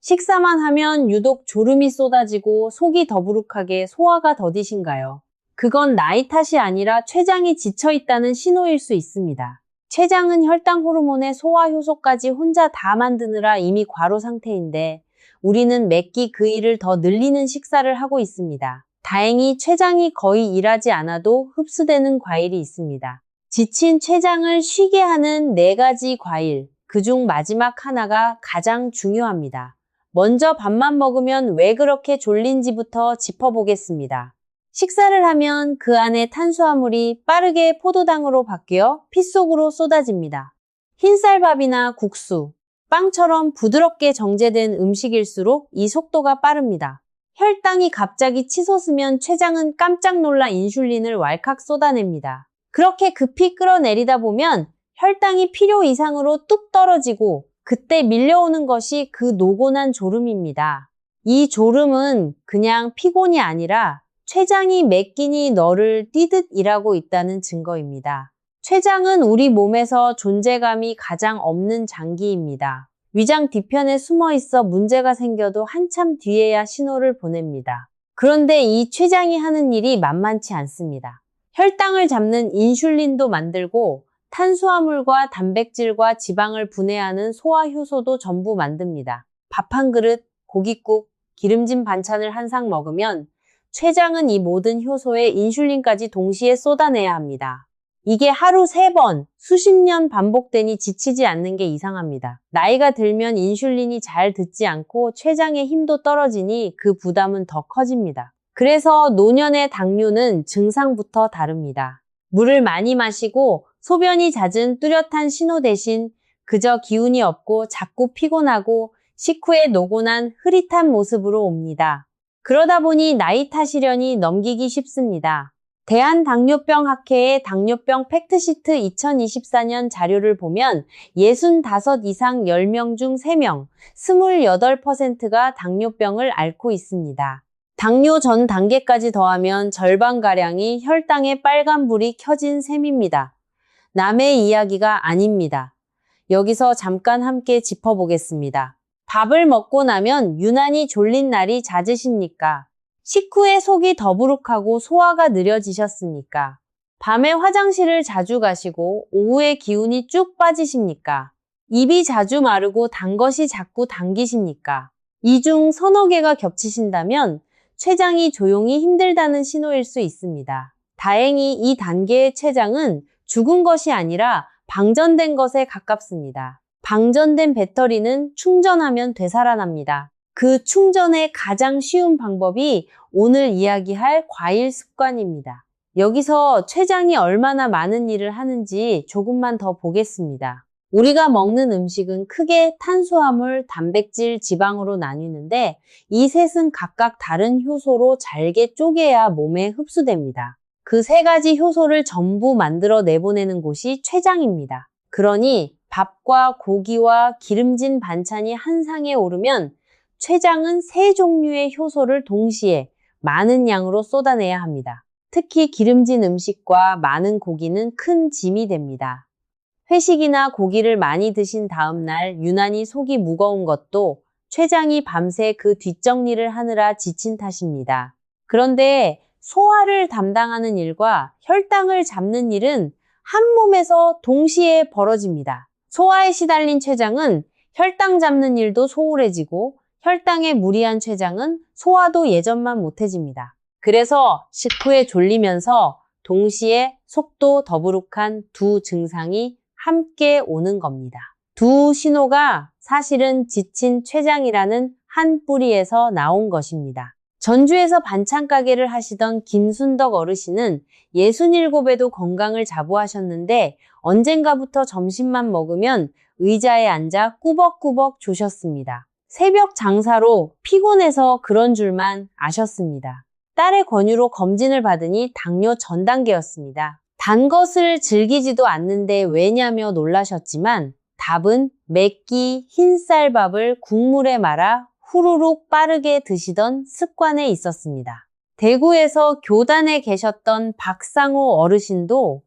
식사만 하면 유독 졸음이 쏟아지고 속이 더부룩하게 소화가 더디신가요? 그건 나이 탓이 아니라 췌장이 지쳐있다는 신호일 수 있습니다. 췌장은 혈당 호르몬의 소화 효소까지 혼자 다 만드느라 이미 과로 상태인데 우리는 매끼 그 일을 더 늘리는 식사를 하고 있습니다. 다행히 췌장이 거의 일하지 않아도 흡수되는 과일이 있습니다. 지친 췌장을 쉬게 하는 4가지 과일, 그중 마지막 하나가 가장 중요합니다. 먼저 밥만 먹으면 왜 그렇게 졸린지부터 짚어보겠습니다. 식사를 하면 그 안에 탄수화물이 빠르게 포도당으로 바뀌어 피 속으로 쏟아집니다. 흰쌀밥이나 국수, 빵처럼 부드럽게 정제된 음식일수록 이 속도가 빠릅니다. 혈당이 갑자기 치솟으면 췌장은 깜짝 놀라 인슐린을 왈칵 쏟아냅니다. 그렇게 급히 끌어내리다 보면 혈당이 필요 이상으로 뚝 떨어지고 그때 밀려오는 것이 그 노곤한 졸음입니다. 이 졸음은 그냥 피곤이 아니라 췌장이 매 끼니 너를 뛰듯 일하고 있다는 증거입니다. 췌장은 우리 몸에서 존재감이 가장 없는 장기입니다. 위장 뒤편에 숨어 있어 문제가 생겨도 한참 뒤에야 신호를 보냅니다. 그런데 이 췌장이 하는 일이 만만치 않습니다. 혈당을 잡는 인슐린도 만들고 탄수화물과 단백질과 지방을 분해하는 소화효소도 전부 만듭니다. 밥 한 그릇, 고깃국, 기름진 반찬을 한 상 먹으면 췌장은 이 모든 효소에 인슐린까지 동시에 쏟아내야 합니다. 이게 하루 3번, 수십 년 반복되니 지치지 않는 게 이상합니다. 나이가 들면 인슐린이 잘 듣지 않고 췌장의 힘도 떨어지니 그 부담은 더 커집니다. 그래서 노년의 당뇨는 증상부터 다릅니다. 물을 많이 마시고 소변이 잦은 뚜렷한 신호 대신 그저 기운이 없고 자꾸 피곤하고 식후에 노곤한 흐릿한 모습으로 옵니다. 그러다 보니 나이 탓이려니 넘기기 쉽습니다. 대한당뇨병학회의 당뇨병 팩트시트 2024년 자료를 보면 65 이상 10명 중 3명, 28%가 당뇨병을 앓고 있습니다. 당뇨 전 단계까지 더하면 절반가량이 혈당에 빨간불이 켜진 셈입니다. 남의 이야기가 아닙니다. 여기서 잠깐 함께 짚어보겠습니다. 밥을 먹고 나면 유난히 졸린 날이 잦으십니까? 식후에 속이 더부룩하고 소화가 느려지셨습니까? 밤에 화장실을 자주 가시고 오후에 기운이 쭉 빠지십니까? 입이 자주 마르고 단 것이 자꾸 당기십니까? 이 중 서너 개가 겹치신다면 췌장이 조용히 힘들다는 신호일 수 있습니다. 다행히 이 단계의 췌장은 죽은 것이 아니라 방전된 것에 가깝습니다. 방전된 배터리는 충전하면 되살아납니다. 그 충전의 가장 쉬운 방법이 오늘 이야기할 과일 습관입니다. 여기서 췌장이 얼마나 많은 일을 하는지 조금만 더 보겠습니다. 우리가 먹는 음식은 크게 탄수화물, 단백질, 지방으로 나뉘는데 이 셋은 각각 다른 효소로 잘게 쪼개야 몸에 흡수됩니다. 그 3가지 효소를 전부 만들어 내보내는 곳이 췌장입니다. 그러니 밥과 고기와 기름진 반찬이 한 상에 오르면 췌장은 3종류의 효소를 동시에 많은 양으로 쏟아내야 합니다. 특히 기름진 음식과 많은 고기는 큰 짐이 됩니다. 회식이나 고기를 많이 드신 다음 날 유난히 속이 무거운 것도 췌장이 밤새 그 뒷정리를 하느라 지친 탓입니다. 그런데 소화를 담당하는 일과 혈당을 잡는 일은 한 몸에서 동시에 벌어집니다. 소화에 시달린 췌장은 혈당 잡는 일도 소홀해지고 혈당에 무리한 췌장은 소화도 예전만 못해집니다. 그래서 식후에 졸리면서 동시에 속도 더부룩한 두 증상이 함께 오는 겁니다. 두 신호가 사실은 지친 췌장이라는 한 뿌리에서 나온 것입니다. 전주에서 반찬 가게를 하시던 김순덕 어르신은 67에도 건강을 자부하셨는데 언젠가부터 점심만 먹으면 의자에 앉아 꾸벅꾸벅 조셨습니다. 새벽 장사로 피곤해서 그런 줄만 아셨습니다. 딸의 권유로 검진을 받으니 당뇨 전 단계였습니다. 단 것을 즐기지도 않는데 왜냐며 놀라셨지만 답은 매끼 흰쌀밥을 국물에 말아 후루룩 빠르게 드시던 습관에 있었습니다. 대구에서 교단에 계셨던 박상호 어르신도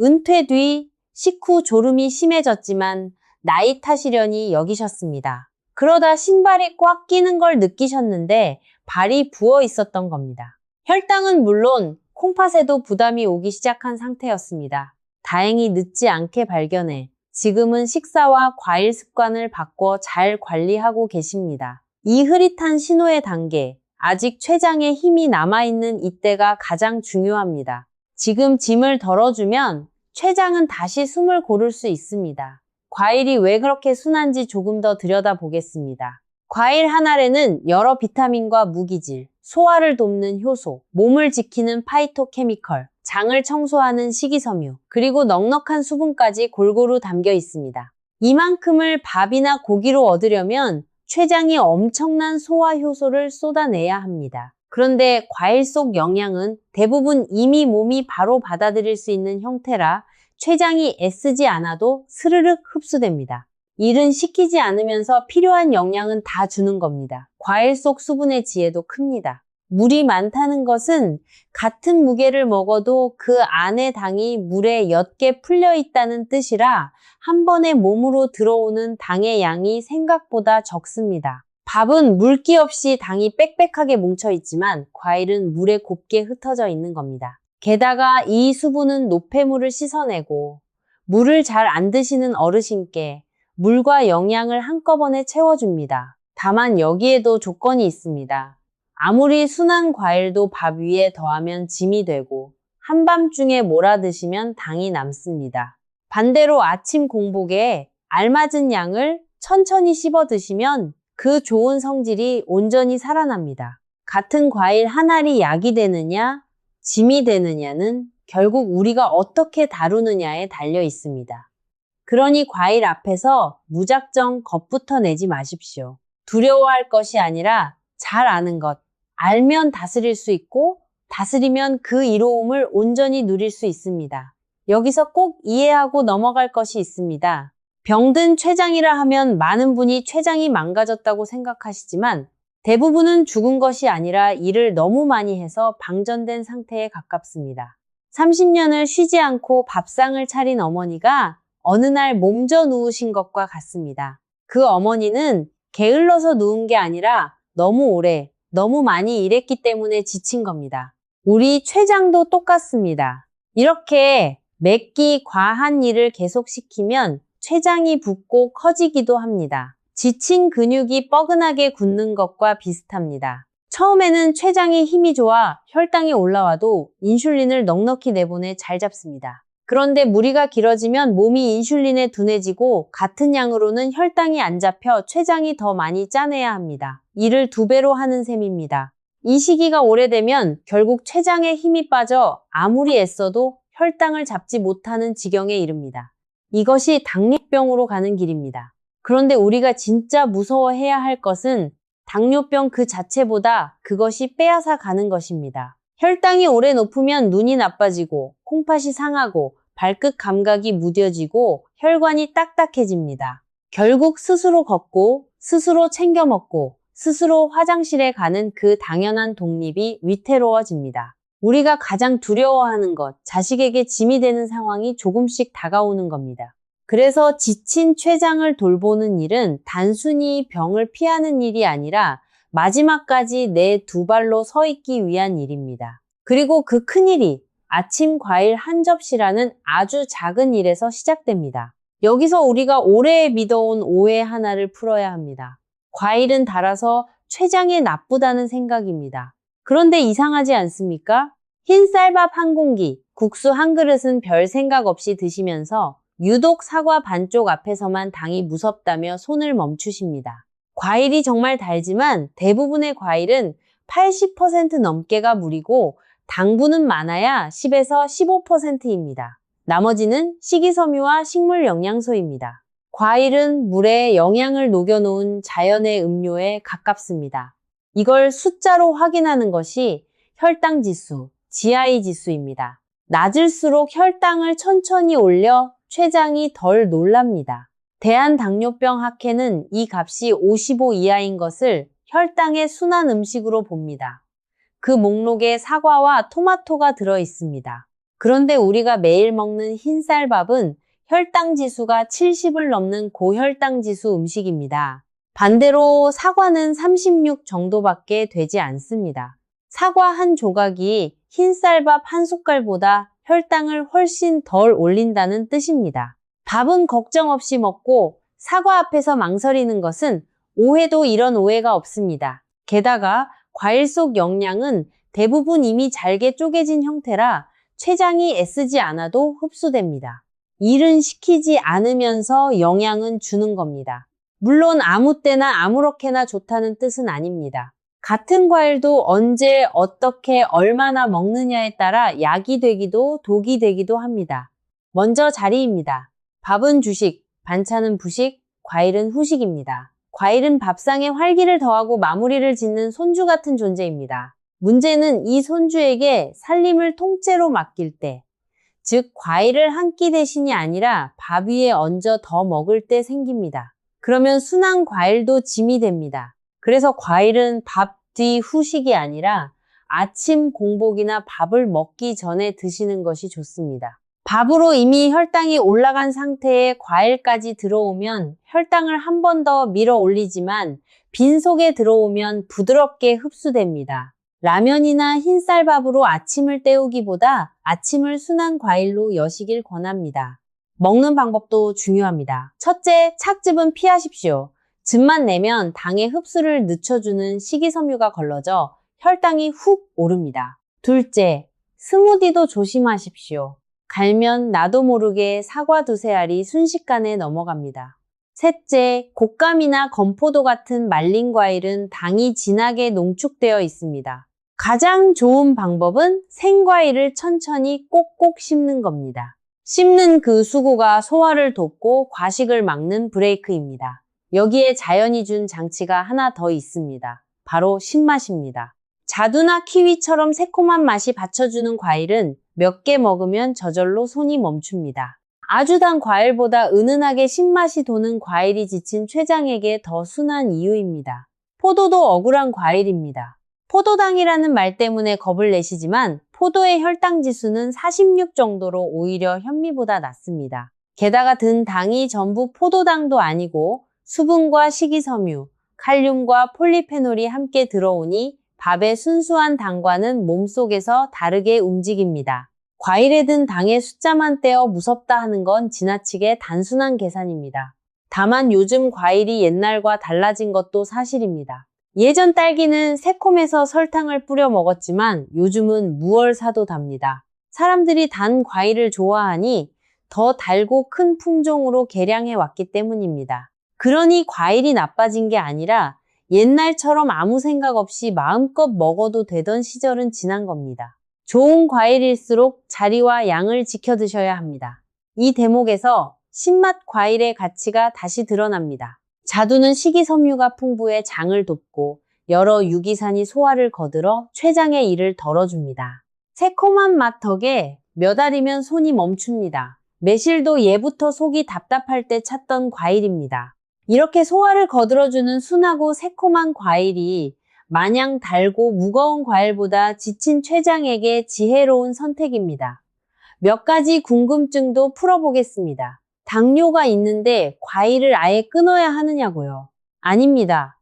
은퇴 뒤 식후 졸음이 심해졌지만 나이 탓이려니 여기셨습니다. 그러다 신발이 꽉 끼는 걸 느끼셨는데 발이 부어 있었던 겁니다. 혈당은 물론 콩팥에도 부담이 오기 시작한 상태였습니다. 다행히 늦지 않게 발견해 지금은 식사와 과일 습관을 바꿔 잘 관리하고 계십니다. 이 흐릿한 신호의 단계, 아직 췌장에 힘이 남아있는 이때가 가장 중요합니다. 지금 짐을 덜어주면 췌장은 다시 숨을 고를 수 있습니다. 과일이 왜 그렇게 순한지 조금 더 들여다보겠습니다. 과일 한 알에는 여러 비타민과 무기질, 소화를 돕는 효소, 몸을 지키는 파이토케미컬, 장을 청소하는 식이섬유, 그리고 넉넉한 수분까지 골고루 담겨 있습니다. 이만큼을 밥이나 고기로 얻으려면 췌장이 엄청난 소화 효소를 쏟아내야 합니다. 그런데 과일 속 영양은 대부분 이미 몸이 바로 받아들일 수 있는 형태라 췌장이 애쓰지 않아도 스르륵 흡수됩니다. 일은 시키지 않으면서 필요한 영양은 다 주는 겁니다. 과일 속 수분의 지혜도 큽니다. 물이 많다는 것은 같은 무게를 먹어도 그 안에 당이 물에 옅게 풀려 있다는 뜻이라 한 번에 몸으로 들어오는 당의 양이 생각보다 적습니다. 밥은 물기 없이 당이 빽빽하게 뭉쳐 있지만 과일은 물에 곱게 흩어져 있는 겁니다. 게다가 이 수분은 노폐물을 씻어내고 물을 잘 안 드시는 어르신께 물과 영양을 한꺼번에 채워줍니다. 다만 여기에도 조건이 있습니다. 아무리 순한 과일도 밥 위에 더하면 짐이 되고 한밤중에 몰아드시면 당이 남습니다. 반대로 아침 공복에 알맞은 양을 천천히 씹어 드시면 그 좋은 성질이 온전히 살아납니다. 같은 과일 한 알이 약이 되느냐, 짐이 되느냐는 결국 우리가 어떻게 다루느냐에 달려 있습니다. 그러니 과일 앞에서 무작정 겁부터 내지 마십시오. 두려워할 것이 아니라 잘 아는 것, 알면 다스릴 수 있고 다스리면 그 이로움을 온전히 누릴 수 있습니다. 여기서 꼭 이해하고 넘어갈 것이 있습니다. 병든 췌장이라 하면 많은 분이 췌장이 망가졌다고 생각하시지만 대부분은 죽은 것이 아니라 일을 너무 많이 해서 방전된 상태에 가깝습니다. 30년을 쉬지 않고 밥상을 차린 어머니가 어느 날 몸져 누우신 것과 같습니다. 그 어머니는 게을러서 누운 게 아니라 너무 오래, 너무 많이 일했기 때문에 지친 겁니다. 우리 췌장도 똑같습니다. 이렇게 맵기 과한 일을 계속시키면 췌장이 붓고 커지기도 합니다. 지친 근육이 뻐근하게 굳는 것과 비슷합니다. 처음에는 췌장에 힘이 좋아 혈당이 올라와도 인슐린을 넉넉히 내보내 잘 잡습니다. 그런데 무리가 길어지면 몸이 인슐린에 둔해지고 같은 양으로는 혈당이 안 잡혀 췌장이 더 많이 짜내야 합니다. 일을 2배로 하는 셈입니다. 이 시기가 오래되면 결국 췌장에 힘이 빠져 아무리 애써도 혈당을 잡지 못하는 지경에 이릅니다. 이것이 당뇨병으로 가는 길입니다. 그런데 우리가 진짜 무서워해야 할 것은 당뇨병 그 자체보다 그것이 빼앗아 가는 것입니다. 혈당이 오래 높으면 눈이 나빠지고 콩팥이 상하고 발끝 감각이 무뎌지고 혈관이 딱딱해집니다. 결국 스스로 걷고 스스로 챙겨 먹고 스스로 화장실에 가는 그 당연한 독립이 위태로워집니다. 우리가 가장 두려워하는 것, 자식에게 짐이 되는 상황이 조금씩 다가오는 겁니다. 그래서 지친 췌장을 돌보는 일은 단순히 병을 피하는 일이 아니라 마지막까지 내 2발로 서 있기 위한 일입니다. 그리고 그 큰일이 아침 과일 한 접시라는 아주 작은 일에서 시작됩니다. 여기서 우리가 오래 믿어온 오해 하나를 풀어야 합니다. 과일은 달아서 췌장에 나쁘다는 생각입니다. 그런데 이상하지 않습니까? 흰 쌀밥 한 공기, 국수 한 그릇은 별 생각 없이 드시면서 유독 사과 반쪽 앞에서만 당이 무섭다며 손을 멈추십니다. 과일이 정말 달지만 대부분의 과일은 80% 넘게가 물이고 당분은 많아야 10에서 15%입니다. 나머지는 식이섬유와 식물 영양소입니다. 과일은 물에 영양을 녹여놓은 자연의 음료에 가깝습니다. 이걸 숫자로 확인하는 것이 혈당 지수, GI 지수입니다. 낮을수록 혈당을 천천히 올려 췌장이 덜 놀랍니다. 대한당뇨병학회는 이 값이 55 이하인 것을 혈당의 순한 음식으로 봅니다. 그 목록에 사과와 토마토가 들어 있습니다. 그런데 우리가 매일 먹는 흰쌀밥은 혈당 지수가 70을 넘는 고혈당 지수 음식입니다. 반대로 사과는 36 정도밖에 되지 않습니다. 사과 한 조각이 흰쌀밥 한 숟갈보다 혈당을 훨씬 덜 올린다는 뜻입니다. 밥은 걱정 없이 먹고 사과 앞에서 망설이는 것은 오해도 이런 오해가 없습니다. 게다가 과일 속 영양은 대부분 이미 잘게 쪼개진 형태라 췌장이 애쓰지 않아도 흡수됩니다. 일은 시키지 않으면서 영양은 주는 겁니다. 물론 아무 때나 아무렇게나 좋다는 뜻은 아닙니다. 같은 과일도 언제, 어떻게, 얼마나 먹느냐에 따라 약이 되기도 독이 되기도 합니다. 먼저 자리입니다. 밥은 주식, 반찬은 부식, 과일은 후식입니다. 과일은 밥상에 활기를 더하고 마무리를 짓는 손주 같은 존재입니다. 문제는 이 손주에게 살림을 통째로 맡길 때, 즉 과일을 한 끼 대신이 아니라 밥 위에 얹어 더 먹을 때 생깁니다. 그러면 순한 과일도 짐이 됩니다. 그래서 과일은 밥 뒤 후식이 아니라 아침 공복이나 밥을 먹기 전에 드시는 것이 좋습니다. 밥으로 이미 혈당이 올라간 상태에 과일까지 들어오면 혈당을 한 번 더 밀어 올리지만 빈속에 들어오면 부드럽게 흡수됩니다. 라면이나 흰쌀밥으로 아침을 때우기보다 아침을 순한 과일로 여시길 권합니다. 먹는 방법도 중요합니다. 첫째, 착즙은 피하십시오. 즙만 내면 당의 흡수를 늦춰주는 식이섬유가 걸러져 혈당이 훅 오릅니다. 둘째, 스무디도 조심하십시오. 갈면 나도 모르게 사과 두세 알이 순식간에 넘어갑니다. 셋째, 곶감이나 건포도 같은 말린 과일은 당이 진하게 농축되어 있습니다. 가장 좋은 방법은 생과일을 천천히 꼭꼭 씹는 겁니다. 씹는 그 수고가 소화를 돕고 과식을 막는 브레이크입니다. 여기에 자연이 준 장치가 하나 더 있습니다. 바로 신맛입니다. 자두나 키위처럼 새콤한 맛이 받쳐주는 과일은 몇 개 먹으면 저절로 손이 멈춥니다. 아주 단 과일보다 은은하게 신맛이 도는 과일이 지친 췌장에게 더 순한 이유입니다. 포도도 억울한 과일입니다. 포도당이라는 말 때문에 겁을 내시지만 포도의 혈당 지수는 46 정도로 오히려 현미보다 낮습니다. 게다가 든 당이 전부 포도당도 아니고 수분과 식이섬유, 칼륨과 폴리페놀이 함께 들어오니 밥의 순수한 당과는 몸속에서 다르게 움직입니다. 과일에 든 당의 숫자만 떼어 무섭다 하는 건 지나치게 단순한 계산입니다. 다만 요즘 과일이 옛날과 달라진 것도 사실입니다. 예전 딸기는 새콤해서 설탕을 뿌려 먹었지만 요즘은 무얼 사도 답니다. 사람들이 단 과일을 좋아하니 더 달고 큰 품종으로 개량해 왔기 때문입니다. 그러니 과일이 나빠진 게 아니라 옛날처럼 아무 생각 없이 마음껏 먹어도 되던 시절은 지난 겁니다. 좋은 과일일수록 자리와 양을 지켜 드셔야 합니다. 이 대목에서 신맛 과일의 가치가 다시 드러납니다. 자두는 식이섬유가 풍부해 장을 돕고 여러 유기산이 소화를 거들어 췌장의 일을 덜어줍니다. 새콤한 맛 덕에 몇 알이면 손이 멈춥니다. 매실도 예부터 속이 답답할 때 찾던 과일입니다. 이렇게 소화를 거들어주는 순하고 새콤한 과일이 마냥 달고 무거운 과일보다 지친 췌장에게 지혜로운 선택입니다. 몇 가지 궁금증도 풀어보겠습니다. 당뇨가 있는데 과일을 아예 끊어야 하느냐고요? 아닙니다.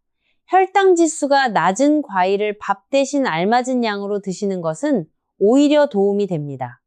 혈당 지수가 낮은 과일을 밥 대신 알맞은 양으로 드시는 것은 오히려 도움이 됩니다.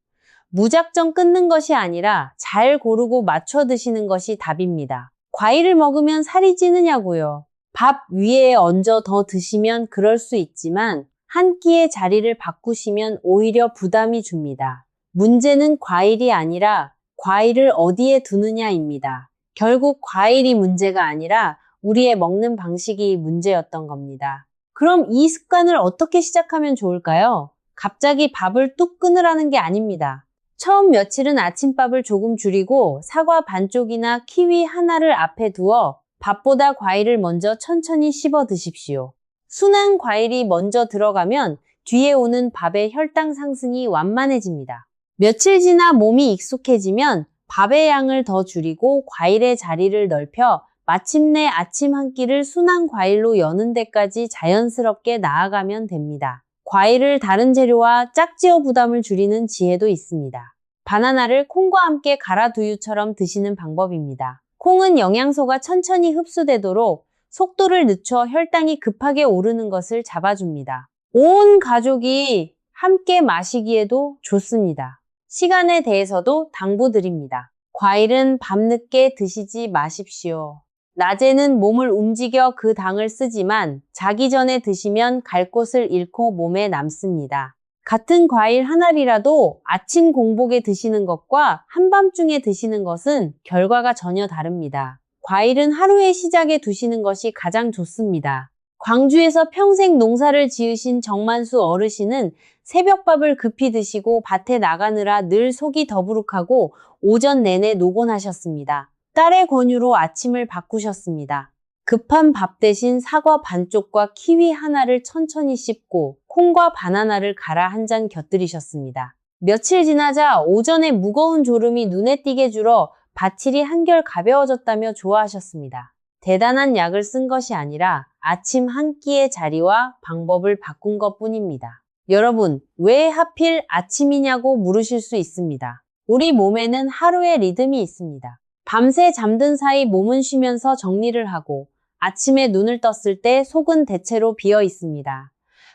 무작정 끊는 것이 아니라 잘 고르고 맞춰 드시는 것이 답입니다. 과일을 먹으면 살이 찌느냐고요? 밥 위에 얹어 더 드시면 그럴 수 있지만 한 끼의 자리를 바꾸시면 오히려 부담이 줍니다. 문제는 과일이 아니라 과일을 어디에 두느냐입니다. 결국 과일이 문제가 아니라 우리의 먹는 방식이 문제였던 겁니다. 그럼 이 습관을 어떻게 시작하면 좋을까요? 갑자기 밥을 뚝 끊으라는 게 아닙니다. 처음 며칠은 아침밥을 조금 줄이고 사과 반쪽이나 키위 하나를 앞에 두어 밥보다 과일을 먼저 천천히 씹어 드십시오. 순한 과일이 먼저 들어가면 뒤에 오는 밥의 혈당 상승이 완만해집니다. 며칠 지나 몸이 익숙해지면 밥의 양을 더 줄이고 과일의 자리를 넓혀 마침내 아침 한 끼를 순한 과일로 여는 데까지 자연스럽게 나아가면 됩니다. 과일을 다른 재료와 짝지어 부담을 줄이는 지혜도 있습니다. 바나나를 콩과 함께 갈아 두유처럼 드시는 방법입니다. 콩은 영양소가 천천히 흡수되도록 속도를 늦춰 혈당이 급하게 오르는 것을 잡아줍니다. 온 가족이 함께 마시기에도 좋습니다. 시간에 대해서도 당부드립니다. 과일은 밤늦게 드시지 마십시오. 낮에는 몸을 움직여 그 당을 쓰지만 자기 전에 드시면 갈 곳을 잃고 몸에 남습니다. 같은 과일 한 알이라도 아침 공복에 드시는 것과 한밤중에 드시는 것은 결과가 전혀 다릅니다. 과일은 하루의 시작에 두시는 것이 가장 좋습니다. 광주에서 평생 농사를 지으신 정만수 어르신은 새벽밥을 급히 드시고 밭에 나가느라 늘 속이 더부룩하고 오전 내내 노곤하셨습니다. 딸의 권유로 아침을 바꾸셨습니다. 급한 밥 대신 사과 반쪽과 키위 하나를 천천히 씹고 콩과 바나나를 갈아 한 잔 곁들이셨습니다. 며칠 지나자 오전에 무거운 졸음이 눈에 띄게 줄어 바칠이 한결 가벼워졌다며 좋아하셨습니다. 대단한 약을 쓴 것이 아니라 아침 한 끼의 자리와 방법을 바꾼 것뿐입니다. 여러분, 왜 하필 아침이냐고 물으실 수 있습니다. 우리 몸에는 하루의 리듬이 있습니다. 밤새 잠든 사이 몸은 쉬면서 정리를 하고 아침에 눈을 떴을 때 속은 대체로 비어 있습니다.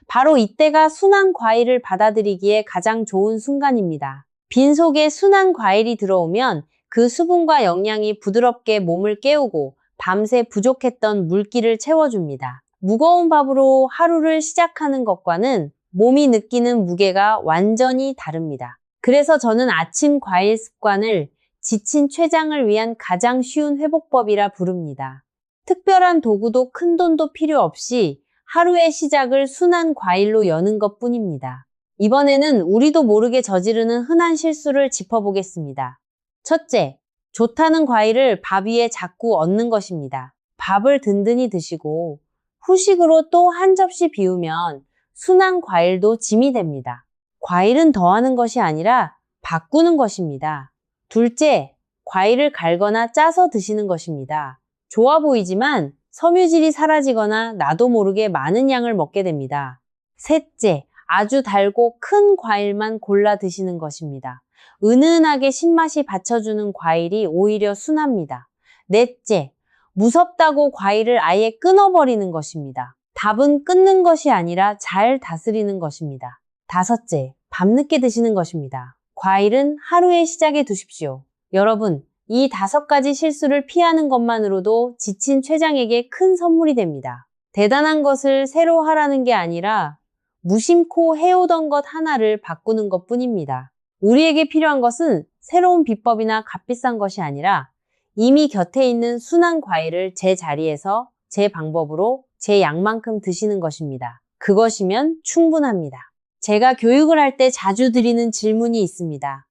바로 이때가 순한 과일을 받아들이기에 가장 좋은 순간입니다. 빈속에 순한 과일이 들어오면 그 수분과 영양이 부드럽게 몸을 깨우고 밤새 부족했던 물기를 채워줍니다. 무거운 밥으로 하루를 시작하는 것과는 몸이 느끼는 무게가 완전히 다릅니다. 그래서 저는 아침 과일 습관을 지친 췌장을 위한 가장 쉬운 회복법이라 부릅니다. 특별한 도구도 큰돈도 필요 없이 하루의 시작을 순한 과일로 여는 것뿐입니다. 이번에는 우리도 모르게 저지르는 흔한 실수를 짚어보겠습니다. 첫째, 좋다는 과일을 밥 위에 자꾸 얹는 것입니다. 밥을 든든히 드시고 후식으로 또 한 접시 비우면 순한 과일도 짐이 됩니다. 과일은 더하는 것이 아니라 바꾸는 것입니다. 둘째, 과일을 갈거나 짜서 드시는 것입니다. 좋아 보이지만 섬유질이 사라지거나 나도 모르게 많은 양을 먹게 됩니다. 셋째, 아주 달고 큰 과일만 골라 드시는 것입니다. 은은하게 신맛이 받쳐주는 과일이 오히려 순합니다. 넷째, 무섭다고 과일을 아예 끊어버리는 것입니다. 답은 끊는 것이 아니라 잘 다스리는 것입니다. 다섯째, 밤늦게 드시는 것입니다. 과일은 하루의 시작에 두십시오. 여러분, 이 5가지 실수를 피하는 것만으로도 지친 췌장에게 큰 선물이 됩니다. 대단한 것을 새로 하라는 게 아니라 무심코 해오던 것 하나를 바꾸는 것뿐입니다. 우리에게 필요한 것은 새로운 비법이나 값비싼 것이 아니라 이미 곁에 있는 순한 과일을 제 자리에서 제 방법으로 제 양만큼 드시는 것입니다. 그것이면 충분합니다. 제가 교육을 할 때 자주 드리는 질문이 있습니다.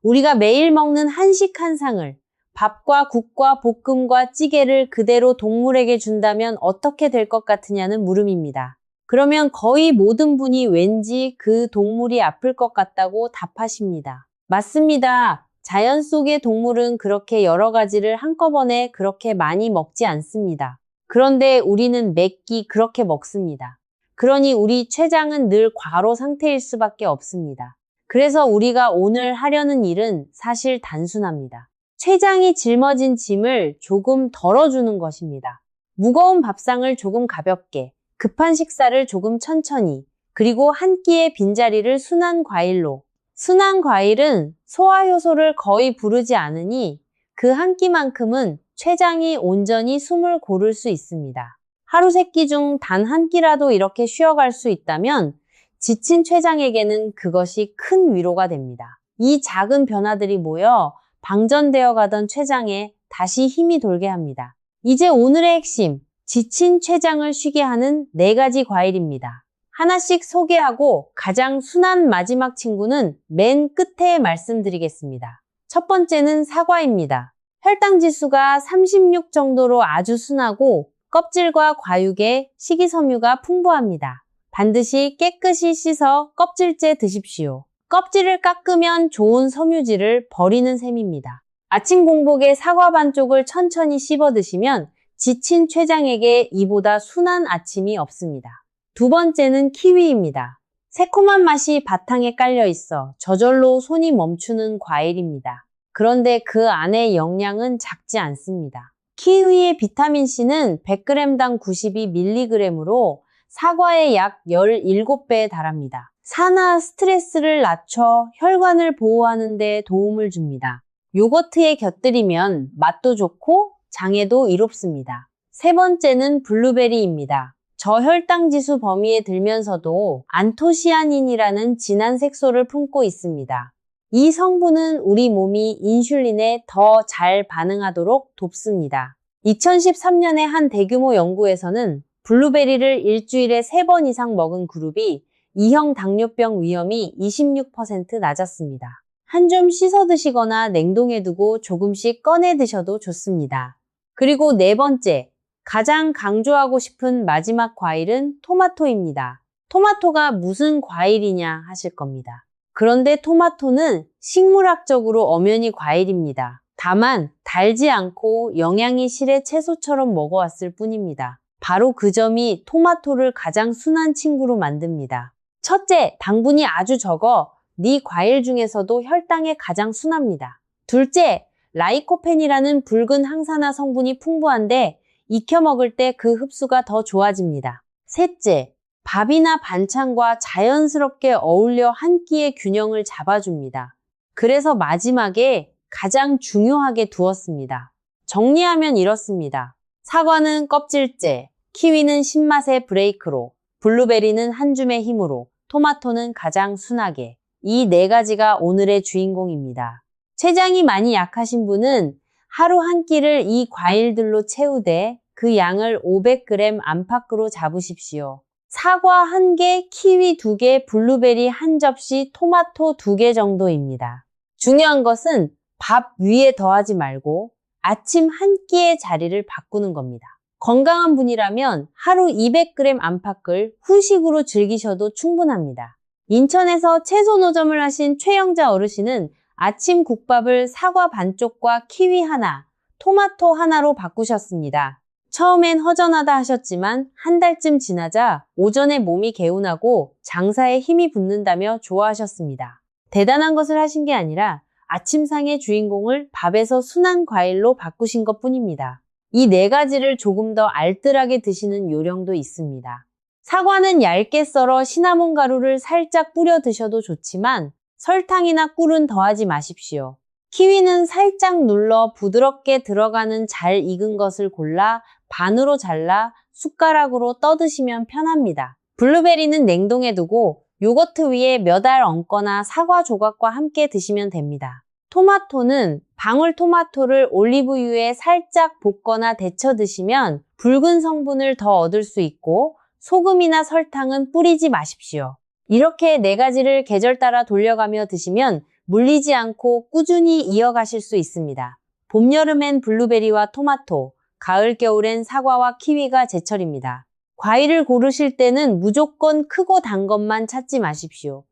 우리가 매일 먹는 한식 한 상을 밥과 국과 볶음과 찌개를 그대로 동물에게 준다면 어떻게 될 것 같으냐는 물음입니다. 그러면 거의 모든 분이 왠지 그 동물이 아플 것 같다고 답하십니다. 맞습니다. 자연 속의 동물은 그렇게 여러 가지를 한꺼번에 그렇게 많이 먹지 않습니다. 그런데 우리는 몇 끼 그렇게 먹습니다. 그러니 우리 췌장은 늘 과로 상태일 수밖에 없습니다. 그래서 우리가 오늘 하려는 일은 사실 단순합니다. 췌장이 짊어진 짐을 조금 덜어주는 것입니다. 무거운 밥상을 조금 가볍게, 급한 식사를 조금 천천히, 그리고 한 끼의 빈자리를 순한 과일로. 순한 과일은 소화효소를 거의 부르지 않으니 그 한 끼만큼은 췌장이 온전히 숨을 고를 수 있습니다. 하루 3끼 중 단 한 끼라도 이렇게 쉬어갈 수 있다면 지친 췌장에게는 그것이 큰 위로가 됩니다. 이 작은 변화들이 모여 방전되어 가던 췌장에 다시 힘이 돌게 합니다. 이제 오늘의 핵심, 지친 췌장을 쉬게 하는 4가지 과일입니다. 하나씩 소개하고 가장 순한 마지막 친구는 맨 끝에 말씀드리겠습니다. 첫 번째는 사과입니다. 혈당 지수가 36 정도로 아주 순하고 껍질과 과육에 식이섬유가 풍부합니다. 반드시 깨끗이 씻어 껍질째 드십시오. 껍질을 깎으면 좋은 섬유질을 버리는 셈입니다. 아침 공복에 사과 반쪽을 천천히 씹어 드시면 지친 췌장에게 이보다 순한 아침이 없습니다. 두 번째는 키위입니다. 새콤한 맛이 바탕에 깔려 있어 저절로 손이 멈추는 과일입니다. 그런데 그 안의 영양은 작지 않습니다. 키위의 비타민C는 100g당 92mg으로 사과의 약 17배에 달합니다. 산화 스트레스를 낮춰 혈관을 보호하는 데 도움을 줍니다. 요거트에 곁들이면 맛도 좋고 장에도 이롭습니다. 세 번째는 블루베리입니다. 저혈당 지수 범위에 들면서도 안토시아닌이라는 진한 색소를 품고 있습니다. 이 성분은 우리 몸이 인슐린에 더 잘 반응하도록 돕습니다. 2013년에 한 대규모 연구에서는 블루베리를 일주일에 3번 이상 먹은 그룹이 2형 당뇨병 위험이 26% 낮았습니다. 한 줌 씻어 드시거나 냉동해 두고 조금씩 꺼내 드셔도 좋습니다. 그리고 네 번째, 가장 강조하고 싶은 마지막 과일은 토마토입니다. 토마토가 무슨 과일이냐 하실 겁니다. 그런데 토마토는 식물학적으로 엄연히 과일입니다. 다만 달지 않고 영양이 실의 채소처럼 먹어왔을 뿐입니다. 바로 그 점이 토마토를 가장 순한 친구로 만듭니다. 첫째, 당분이 아주 적어 네 과일 중에서도 혈당에 가장 순합니다. 둘째, 라이코펜이라는 붉은 항산화 성분이 풍부한데 익혀 먹을 때 그 흡수가 더 좋아집니다. 셋째, 밥이나 반찬과 자연스럽게 어울려 한 끼의 균형을 잡아줍니다. 그래서 마지막에 가장 중요하게 두었습니다. 정리하면 이렇습니다. 사과는 껍질째, 키위는 신맛의 브레이크로, 블루베리는 한 줌의 힘으로, 토마토는 가장 순하게. 이 네 가지가 오늘의 주인공입니다. 췌장이 많이 약하신 분은 하루 한 끼를 이 과일들로 채우되 그 양을 500g 안팎으로 잡으십시오. 사과 1개, 키위 2개, 블루베리 1접시, 토마토 2개 정도입니다. 중요한 것은 밥 위에 더하지 말고 아침 한 끼의 자리를 바꾸는 겁니다. 건강한 분이라면 하루 200g 안팎을 후식으로 즐기셔도 충분합니다. 인천에서 채소 노점을 하신 최영자 어르신은 아침 국밥을 사과 반쪽과 키위 하나, 토마토 하나로 바꾸셨습니다. 처음엔 허전하다 하셨지만 한 달쯤 지나자 오전에 몸이 개운하고 장사에 힘이 붙는다며 좋아하셨습니다. 대단한 것을 하신 게 아니라 아침상의 주인공을 밥에서 순한 과일로 바꾸신 것뿐입니다. 이 네 가지를 조금 더 알뜰하게 드시는 요령도 있습니다. 사과는 얇게 썰어 시나몬 가루를 살짝 뿌려 드셔도 좋지만 설탕이나 꿀은 더하지 마십시오. 키위는 살짝 눌러 부드럽게 들어가는 잘 익은 것을 골라 반으로 잘라 숟가락으로 떠드시면 편합니다. 블루베리는 냉동해 두고 요거트 위에 몇 알 얹거나 사과 조각과 함께 드시면 됩니다. 토마토는 방울토마토를 올리브유에 살짝 볶거나 데쳐 드시면 붉은 성분을 더 얻을 수 있고 소금이나 설탕은 뿌리지 마십시오. 이렇게 네 가지를 계절 따라 돌려가며 드시면 물리지 않고 꾸준히 이어가실 수 있습니다. 봄, 여름엔 블루베리와 토마토, 가을, 겨울엔 사과와 키위가 제철입니다. 과일을 고르실 때는 무조건 크고 단 것만 찾지 마십시오.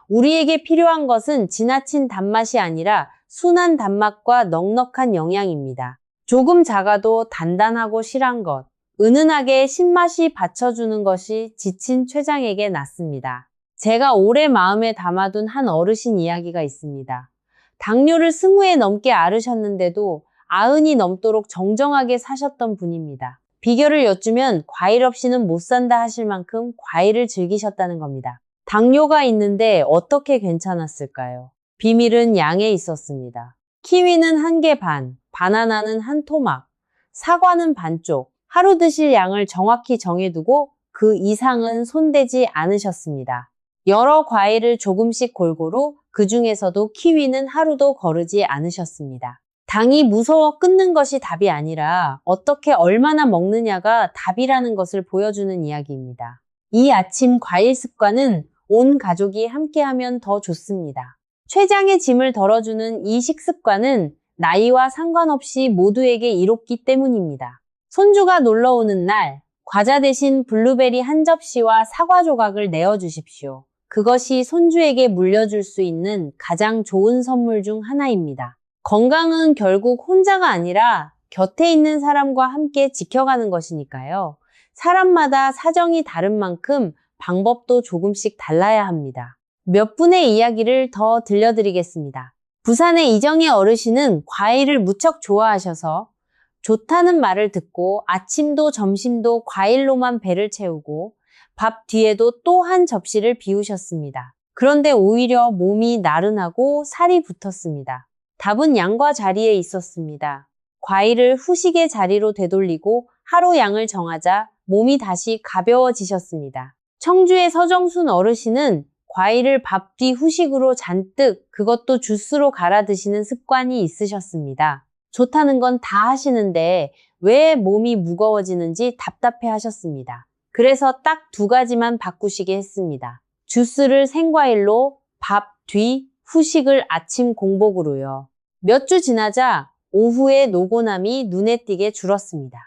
우리에게 필요한 것은 지나친 단맛이 아니라 순한 단맛과 넉넉한 영양입니다. 조금 작아도 단단하고 실한 것, 은은하게 신맛이 받쳐주는 것이 지친 췌장에게 낫습니다. 제가 오래 마음에 담아둔 한 어르신 이야기가 있습니다. 당뇨를 20회 넘게 앓으셨는데도 90이 넘도록 정정하게 사셨던 분입니다. 비결을 여쭈면 과일 없이는 못 산다 하실 만큼 과일을 즐기셨다는 겁니다. 당뇨가 있는데 어떻게 괜찮았을까요? 비밀은 양에 있었습니다. 키위는 1개 반, 바나나는 1토막, 사과는 반쪽, 하루 드실 양을 정확히 정해두고 그 이상은 손대지 않으셨습니다. 여러 과일을 조금씩 골고루, 그 중에서도 키위는 하루도 거르지 않으셨습니다. 당이 무서워 끊는 것이 답이 아니라 어떻게 얼마나 먹느냐가 답이라는 것을 보여주는 이야기입니다. 이 아침 과일 습관은 온 가족이 함께하면 더 좋습니다. 췌장의 짐을 덜어주는 이 식습관은 나이와 상관없이 모두에게 이롭기 때문입니다. 손주가 놀러 오는 날, 과자 대신 블루베리 1접시와 사과 조각을 내어주십시오. 그것이 손주에게 물려줄 수 있는 가장 좋은 선물 중 하나입니다. 건강은 결국 혼자가 아니라 곁에 있는 사람과 함께 지켜가는 것이니까요. 사람마다 사정이 다른 만큼 방법도 조금씩 달라야 합니다. 몇 분의 이야기를 더 들려드리겠습니다. 부산의 이정희 어르신은 과일을 무척 좋아하셔서 좋다는 말을 듣고 아침도 점심도 과일로만 배를 채우고 밥 뒤에도 또 한 접시를 비우셨습니다. 그런데 오히려 몸이 나른하고 살이 붙었습니다. 답은 양과 자리에 있었습니다. 과일을 후식의 자리로 되돌리고 하루 양을 정하자 몸이 다시 가벼워지셨습니다. 청주의 서정순 어르신은 과일을 밥 뒤 후식으로 잔뜩, 그것도 주스로 갈아 드시는 습관이 있으셨습니다. 좋다는 건 다 하시는데 왜 몸이 무거워지는지 답답해 하셨습니다. 그래서 딱 2가지만 바꾸시게 했습니다. 주스를 생과일로, 밥 뒤 후식을 아침 공복으로요. 몇 주 지나자 오후에 노곤함이 눈에 띄게 줄었습니다.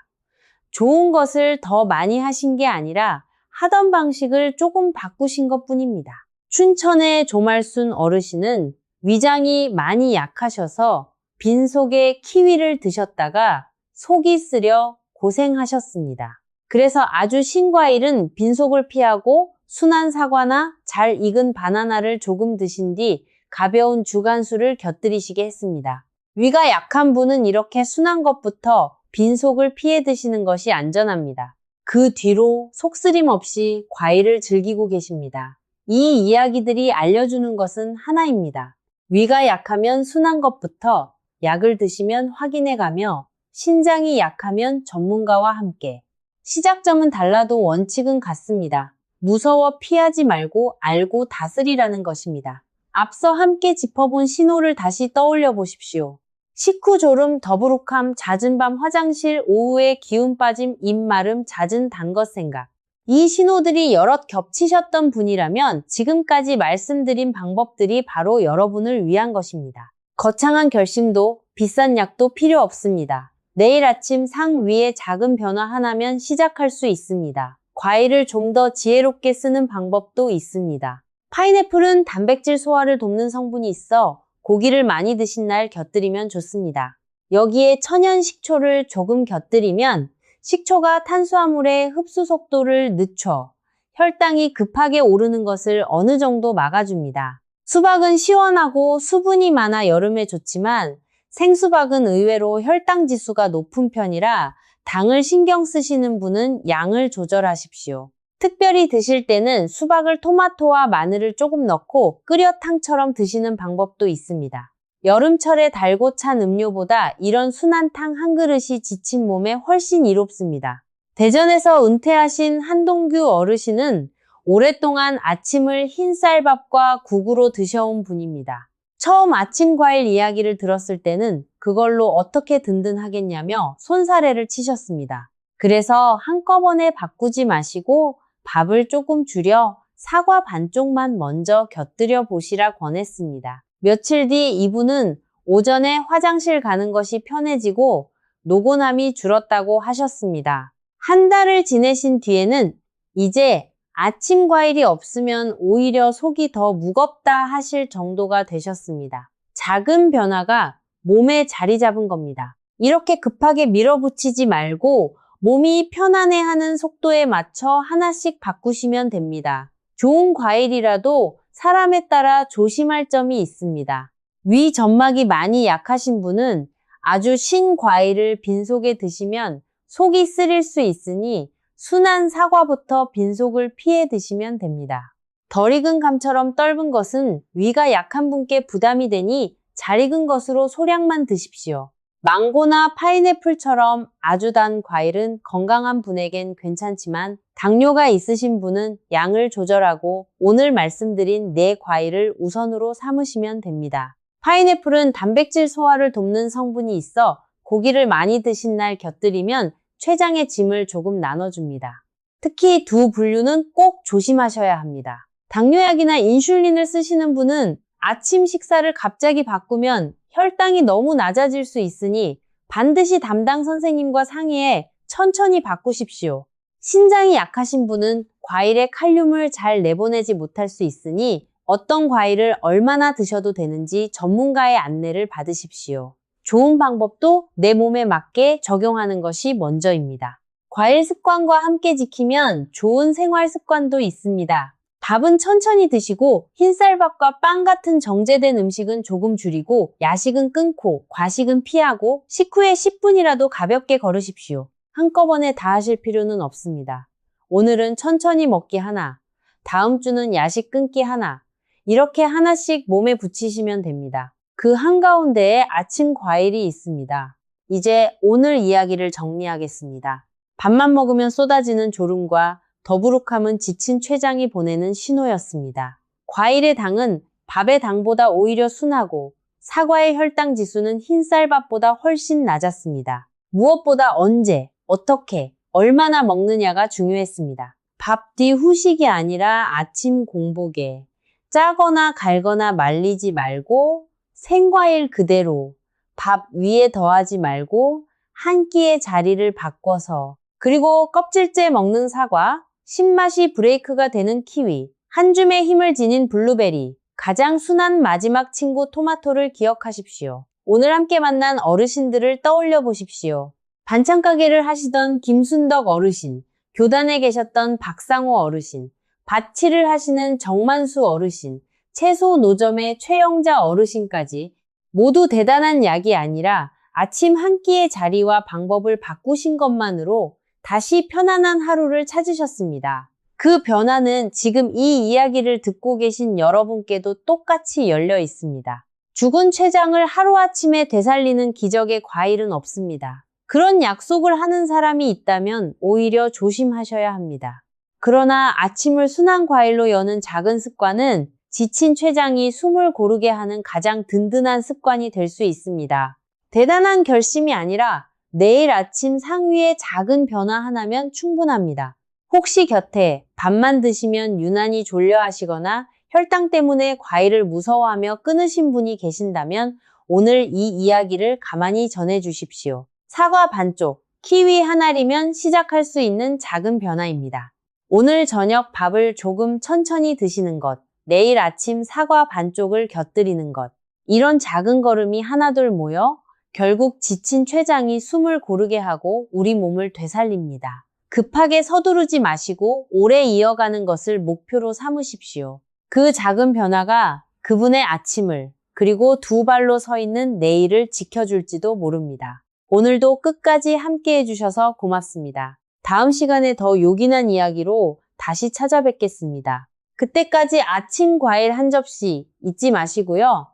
좋은 것을 더 많이 하신 게 아니라 하던 방식을 조금 바꾸신 것뿐입니다. 춘천의 조말순 어르신은 위장이 많이 약하셔서 빈속에 키위를 드셨다가 속이 쓰려 고생하셨습니다. 그래서 아주 신과일은 빈속을 피하고 순한 사과나 잘 익은 바나나를 조금 드신 뒤 가벼운 주간술을 곁들이시게 했습니다. 위가 약한 분은 이렇게 순한 것부터 빈속을 피해 드시는 것이 안전합니다. 그 뒤로 속쓰림 없이 과일을 즐기고 계십니다. 이 이야기들이 알려주는 것은 하나입니다. 위가 약하면 순한 것부터, 약을 드시면 확인해가며, 신장이 약하면 전문가와 함께. 시작점은 달라도 원칙은 같습니다. 무서워 피하지 말고 알고 다스리라는 것입니다. 앞서 함께 짚어본 신호를 다시 떠올려 보십시오. 식후 졸음, 더부룩함, 잦은 밤 화장실, 오후에 기운 빠짐, 입 마름, 잦은 단 것 생각. 이 신호들이 여럿 겹치셨던 분이라면 지금까지 말씀드린 방법들이 바로 여러분을 위한 것입니다. 거창한 결심도 비싼 약도 필요 없습니다. 내일 아침 상 위에 작은 변화 하나면 시작할 수 있습니다. 과일을 좀 더 지혜롭게 쓰는 방법도 있습니다. 파인애플은 단백질 소화를 돕는 성분이 있어 고기를 많이 드신 날 곁들이면 좋습니다. 여기에 천연 식초를 조금 곁들이면 식초가 탄수화물의 흡수 속도를 늦춰 혈당이 급하게 오르는 것을 어느 정도 막아줍니다. 수박은 시원하고 수분이 많아 여름에 좋지만 생수박은 의외로 혈당 지수가 높은 편이라 당을 신경 쓰시는 분은 양을 조절하십시오. 특별히 드실 때는 수박을 토마토와 마늘을 조금 넣고 끓여 탕처럼 드시는 방법도 있습니다. 여름철에 달고 찬 음료보다 이런 순한 탕 한 그릇이 지친 몸에 훨씬 이롭습니다. 대전에서 은퇴하신 한동규 어르신은 오랫동안 아침을 흰쌀밥과 국으로 드셔온 분입니다. 처음 아침 과일 이야기를 들었을 때는 그걸로 어떻게 든든하겠냐며 손사래를 치셨습니다. 그래서 한꺼번에 바꾸지 마시고 밥을 조금 줄여 사과 반쪽만 먼저 곁들여 보시라 권했습니다. 며칠 뒤 이분은 오전에 화장실 가는 것이 편해지고 노곤함이 줄었다고 하셨습니다. 한 달을 지내신 뒤에는 이제 아침 과일이 없으면 오히려 속이 더 무겁다 하실 정도가 되셨습니다. 작은 변화가 몸에 자리 잡은 겁니다. 이렇게 급하게 밀어붙이지 말고 몸이 편안해하는 속도에 맞춰 하나씩 바꾸시면 됩니다. 좋은 과일이라도 사람에 따라 조심할 점이 있습니다. 위 점막이 많이 약하신 분은 아주 신 과일을 빈속에 드시면 속이 쓰릴 수 있으니 순한 사과부터 빈속을 피해 드시면 됩니다. 덜 익은 감처럼 떫은 것은 위가 약한 분께 부담이 되니 잘 익은 것으로 소량만 드십시오. 망고나 파인애플처럼 아주 단 과일은 건강한 분에겐 괜찮지만 당뇨가 있으신 분은 양을 조절하고 오늘 말씀드린 4과일을 우선으로 삼으시면 됩니다. 파인애플은 단백질 소화를 돕는 성분이 있어 고기를 많이 드신 날 곁들이면 췌장의 짐을 조금 나눠줍니다. 특히 두 분류는 꼭 조심하셔야 합니다. 당뇨약이나 인슐린을 쓰시는 분은 아침 식사를 갑자기 바꾸면 혈당이 너무 낮아질 수 있으니 반드시 담당 선생님과 상의해 천천히 바꾸십시오. 신장이 약하신 분은 과일에 칼륨을 잘 내보내지 못할 수 있으니 어떤 과일을 얼마나 드셔도 되는지 전문가의 안내를 받으십시오. 좋은 방법도 내 몸에 맞게 적용하는 것이 먼저입니다. 과일 습관과 함께 지키면 좋은 생활 습관도 있습니다. 밥은 천천히 드시고 흰쌀밥과 빵 같은 정제된 음식은 조금 줄이고 야식은 끊고 과식은 피하고 식후에 10분이라도 가볍게 걸으십시오. 한꺼번에 다 하실 필요는 없습니다. 오늘은 천천히 먹기 하나, 다음 주는 야식 끊기 하나, 이렇게 하나씩 몸에 붙이시면 됩니다. 그 한가운데에 아침 과일이 있습니다. 이제 오늘 이야기를 정리하겠습니다. 밥만 먹으면 쏟아지는 졸음과 더부룩함은 지친 췌장이 보내는 신호였습니다. 과일의 당은 밥의 당보다 오히려 순하고 사과의 혈당 지수는 흰쌀밥보다 훨씬 낮았습니다. 무엇보다 언제, 어떻게, 얼마나 먹느냐가 중요했습니다. 밥 뒤 후식이 아니라 아침 공복에 짜거나 갈거나 말리지 말고 생과일 그대로 밥 위에 더하지 말고 한 끼의 자리를 바꿔서 그리고 껍질째 먹는 사과, 신맛이 브레이크가 되는 키위, 한 줌의 힘을 지닌 블루베리, 가장 순한 마지막 친구 토마토를 기억하십시오. 오늘 함께 만난 어르신들을 떠올려 보십시오. 반찬 가게를 하시던 김순덕 어르신, 교단에 계셨던 박상호 어르신, 밭일을 하시는 정만수 어르신, 채소 노점의 최영자 어르신까지 모두 대단한 약이 아니라 아침 한 끼의 자리와 방법을 바꾸신 것만으로 다시 편안한 하루를 찾으셨습니다. 그 변화는 지금 이 이야기를 듣고 계신 여러분께도 똑같이 열려 있습니다. 죽은 췌장을 하루아침에 되살리는 기적의 과일은 없습니다. 그런 약속을 하는 사람이 있다면 오히려 조심하셔야 합니다. 그러나 아침을 순한 과일로 여는 작은 습관은 지친 췌장이 숨을 고르게 하는 가장 든든한 습관이 될 수 있습니다. 대단한 결심이 아니라 내일 아침 상위의 작은 변화 하나면 충분합니다. 혹시 곁에 밥만 드시면 유난히 졸려 하시거나 혈당 때문에 과일을 무서워하며 끊으신 분이 계신다면 오늘 이 이야기를 가만히 전해 주십시오. 사과 반쪽, 키위 한 알이면 시작할 수 있는 작은 변화입니다. 오늘 저녁 밥을 조금 천천히 드시는 것, 내일 아침 사과 반쪽을 곁들이는 것. 이런 작은 걸음이 하나둘 모여 결국 지친 췌장이 숨을 고르게 하고 우리 몸을 되살립니다. 급하게 서두르지 마시고 오래 이어가는 것을 목표로 삼으십시오. 그 작은 변화가 그분의 아침을 그리고 두 발로 서 있는 내일을 지켜줄지도 모릅니다. 오늘도 끝까지 함께 해주셔서 고맙습니다. 다음 시간에 더 요긴한 이야기로 다시 찾아뵙겠습니다. 그때까지 아침 과일 한 접시 잊지 마시고요.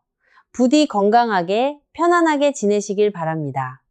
부디 건강하게 편안하게 지내시길 바랍니다.